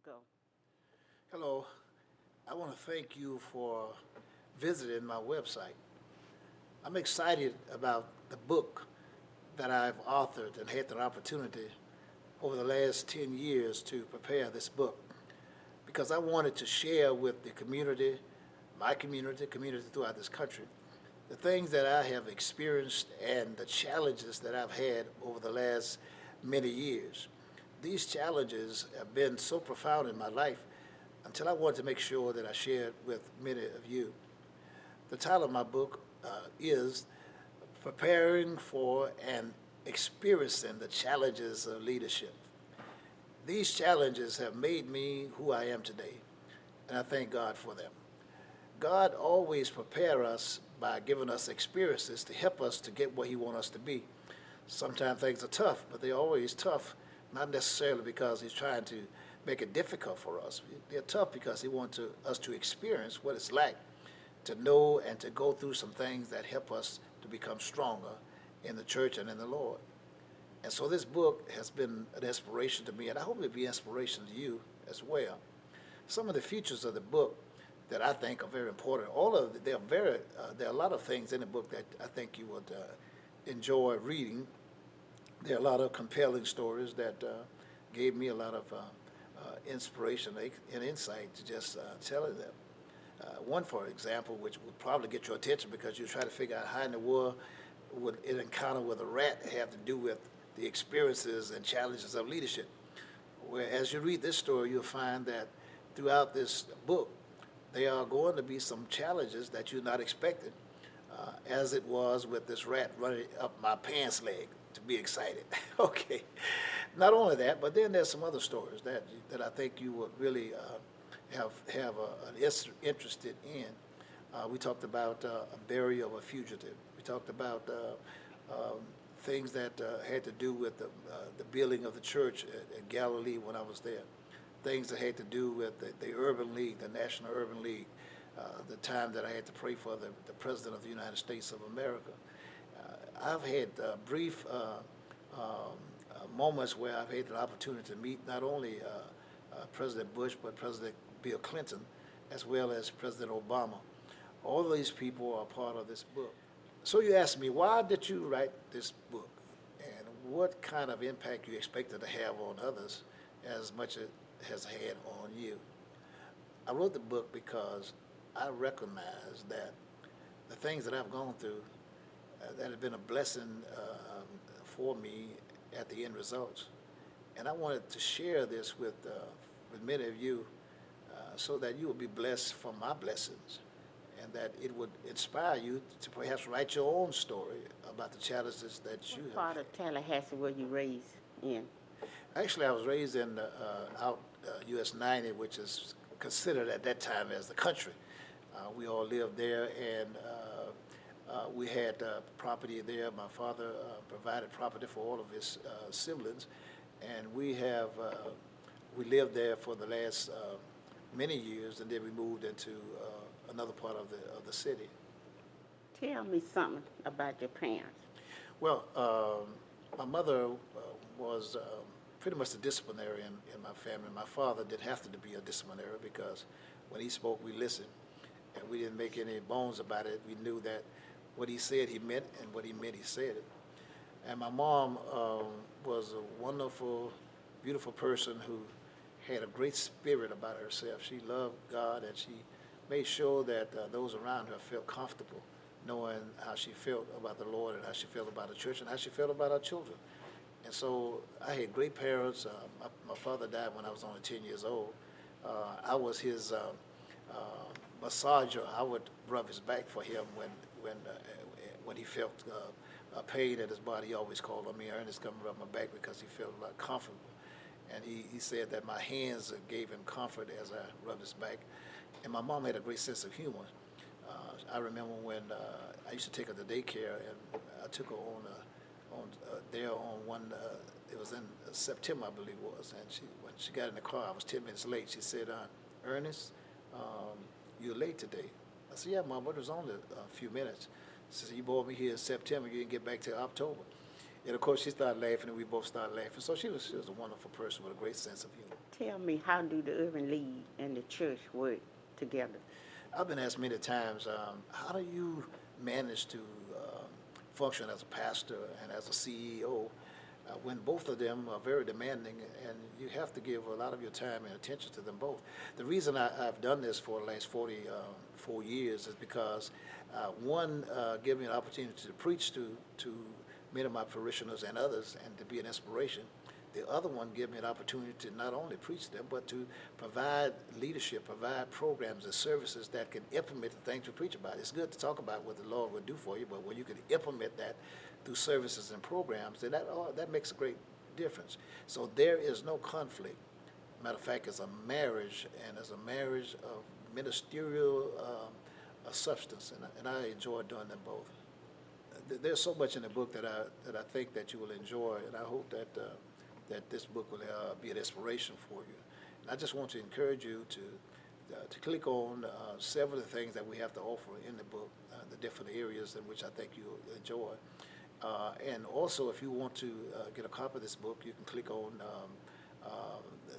go. Hello, I want to thank you for visiting my website. I'm excited about the book that I've authored and had the opportunity over the last 10 years to prepare this book because I wanted to share with the community, my community, community throughout this country, the things that I have experienced and the challenges that I've had over the last many years. These challenges have been so profound in my life until I wanted to make sure that I shared with many of you. The title of my book is Preparing for and Experiencing the Challenges of Leadership. These challenges have made me who I am today, and I thank God for them. God always prepares us by giving us experiences to help us to get where He wants us to be. Sometimes things are tough, but they're always tough, not necessarily because He's trying to make it difficult for us. They're tough because He wants us to experience what it's like to know and to go through some things that help us to become stronger in the church and in the Lord. And so this book has been an inspiration to me, and I hope it'll be inspiration to you as well. Some of the features of the book that I think are very important. There are a lot of things in the book that I think you would enjoy reading. There are a lot of compelling stories that gave me a lot of inspiration and insight to just telling them. One, for example, which would probably get your attention because you try to figure out how in the world would an encounter with a rat have to do with the experiences and challenges of leadership. Where as you read this story, you'll find that throughout this book, there are going to be some challenges that you're not expecting, as it was with this rat running up my pants leg to be excited. Okay. Not only that, but then there's some other stories that I think you would really have an interested in. We talked about a burial of a fugitive. We talked about things that had to do with the building of the church at Galilee when I was there. Things that had to do with the Urban League, the National Urban League, the time that I had to pray for the President of the United States of America. I've had brief moments where I've had the opportunity to meet not only President Bush, but President Bill Clinton, as well as President Obama. All of these people are part of this book. So you ask me, why did you write this book? And what kind of impact you expected to have on others as much as it has had on you? I wrote the book because I recognize that the things that I've gone through that have been a blessing for me at the end results. And I wanted to share this with many of you so that you will be blessed from my blessings and that it would inspire you to perhaps write your own story about the challenges that you What have part had. of Tallahassee were you raised in? Actually, I was raised in out US 90, which is considered at that time as the country. We all lived there, and we had property there. My father provided property for all of his siblings, and we lived there for the last many years, and then we moved into another part of the city. Tell me something about your parents. Well, my mother was pretty much the disciplinarian in my family. My father didn't have to be a disciplinarian because when he spoke, we listened, and we didn't make any bones about it. We knew that what he said, he meant, and what he meant, he said it. And my mom was a wonderful, beautiful person who had a great spirit about herself. She loved God, and she made sure that those around her felt comfortable knowing how she felt about the Lord and how she felt about the church and how she felt about our children. And so I had great parents. My father died when I was only 10 years old. I was his massager. I would rub his back for him when he felt pain at his body. He always called on me, Ernest, come rub my back, because he felt a lot comfortable. And he said that my hands gave him comfort as I rubbed his back. And my mom had a great sense of humor. I remember when I used to take her to daycare, and I took her on one. It was in September, I believe it was. And when she got in the car, I was 10 minutes late. She said, "Ernest, you're late today." I said, "Yeah, Mom, but it was only a few minutes." She said, "You brought me here in September. You didn't get back till October." And of course, she started laughing, and we both started laughing. So she was a wonderful person with a great sense of humor. tell me, how do the urban league and the church work together? I've been asked many times, how do you manage to function as a pastor and as a CEO when both of them are very demanding and you have to give a lot of your time and attention to them both? The reason I've done this for the last 44 years is because one, gave me an opportunity to preach to many of my parishioners and others and to be an inspiration. The other one gave me an opportunity to not only preach to them, but to provide leadership, provide programs and services that can implement the things we preach about. It's good to talk about what the Lord would do for you, but when you can implement that through services and programs, then that makes a great difference. So there is no conflict. Matter of fact, it's a marriage, and it's a marriage of ministerial substance, and I enjoy doing them both. There's so much in the book that I think that you will enjoy, and I hope that that this book will be an inspiration for you. And I just want to encourage you to click on several of the things that we have to offer in the book, the different areas in which I think you'll enjoy. And also, if you want to get a copy of this book, you can click on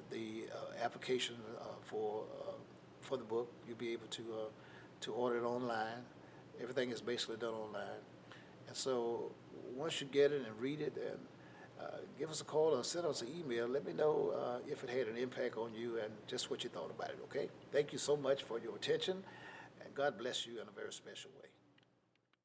the application for the book. You'll be able to order it online. Everything is basically done online. And so once you get it and read it, and give us a call or send us an email. Let me know if it had an impact on you and just what you thought about it, okay? Thank you so much for your attention, and God bless you in a very special way.